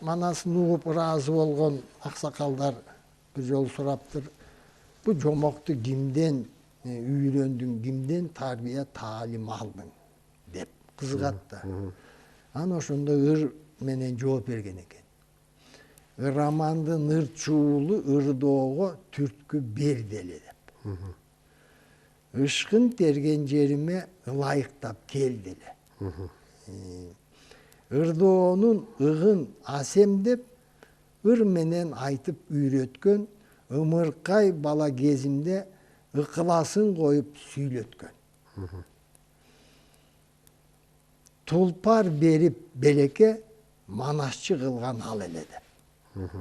манасын угуп ыраазы болгон аксакалдар бир жолу сураптыр. Bu жомокту кимден үйрөндүң, кимден тарбия таалим алдың деп кызыгат да. Анан ошондо ыр менен жооп берген экен. Романдын ырчуулу ырдоого түрткү берди эле деп. Ышкын терген жериме ылайыктап келди эле. Ырдоонун ыгын асем деп ыр менен айтып үйрөткөн ымыркай бала кезимде ыкыласын коюп сүйлөткөн. Тулпар берип белекке манасчы кылган ал эле деп.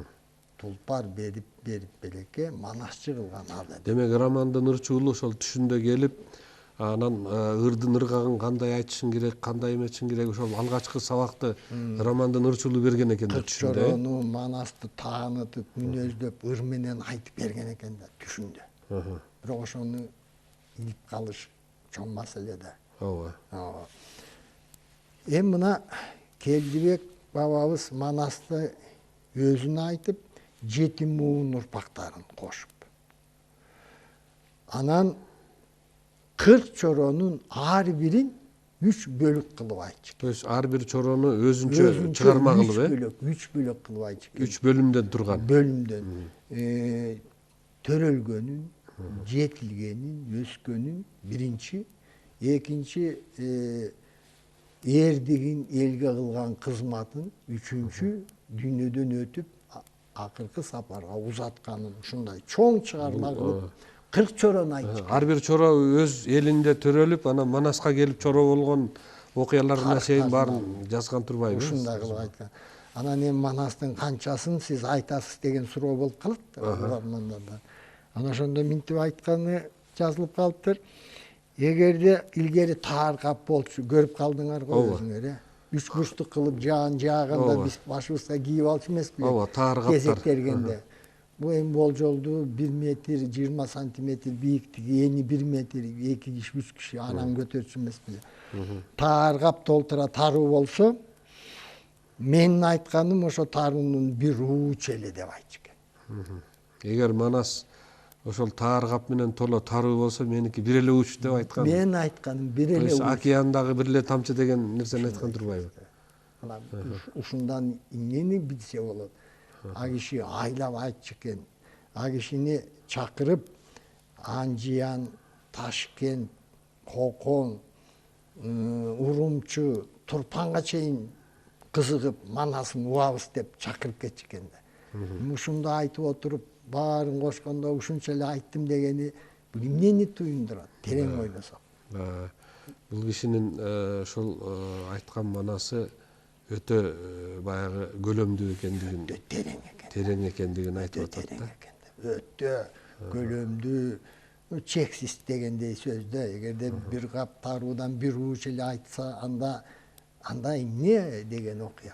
Тулпар берип белекке манасчы кылган ал эле. Демек романдын ырчуулу ошол түшүндө келип, анан ырдын ыргагын кандай айтышың керек, кандай эметишиң керек, ошол алгачкы сабакты романдын ырчуулу берген экен да түшүндө. Чорону, манасты таанытып, мүнөздөп, ыр менен айтып берген экен да түшүндө. Бирок ошону илип калыш чоң маселе да. Ооба. Эми мына Келдибек бабабыз манасты өзүн айтып, жетим муун урпактарын кошуп. Анан 40 чоронун ар бирин 3 бөлүк кылып айтчу. То есть ар бир чорону өзүнчө чыгарма кылып, 3 бөлүк кылып айтчу. 3 бөлүмдөн турган. Бөлүмдөн. Төрөлгөнүн, жетилгенин, өскөнүн биринчи, экинчи эрдигин элге кылган кызматын, үчүнчү дүйнөдөн өтүп акыркы сапарга узатканын ушундай чоң чыгарма кылып 40 чорон айтчу. Ар бир чоро өз элинде төрөлүп, анан Манаска келип чоро болгон окуяларына чейин баарын жазган турбайбы? Ушундай кылып айткан. Анан эми Манастын канчасын сиз айтасыз деген суроо болуп калат угармандардан. Анан ошондо минтип айтканы жазылып калыптыр. Эгерде илгери таар кап болчу, көрүп калдыңар го өзүңөр, 3 бурчтук кылып жааганда биз башыбызга кийип алчу эмеспи? Ооба, таар каптар. Кезектергенде. Бу эми болжолду 1 метр 20 сантиметр бийиктиги, эни 1 метр, 2 киши, 3 киши анан көтөрчү эмеспи? Таар кап толтура таруу болсо, менин айтканым ошо таруунун бир уучу эле деп айтчу экен. Эгер Манас ошол таар кап менен толо таруу болсо, меники бир эле уч деп айткан. Менин айтканым бир эле уч. Океандагы бир эле тамчы деген нерсени айткан турбайбы? Анан ушундан эмнени билсе болот? А киши айлап айтчу экен. А кишини чакырып Анжиян, Ташкент, Кокон, Урумчу, Турпанга чейин кызыгып Манасын угабыз деп чакырып кетчү экен да. Ушунду айтып отуруп, баарын кошкондо ушунча эле айттым дегени бул эмнени туюндурат? Терең ойлосок. Бул кишинин ошол айткан манасы өтө баягы көлөмдүү экендигин, терең экендигин айтып атат да. Өтө көлөмдүү, чексиз дегендей сөз да. Эгерде бир кап таруудан бир ууч эле айтса, анда эмне деген окуя?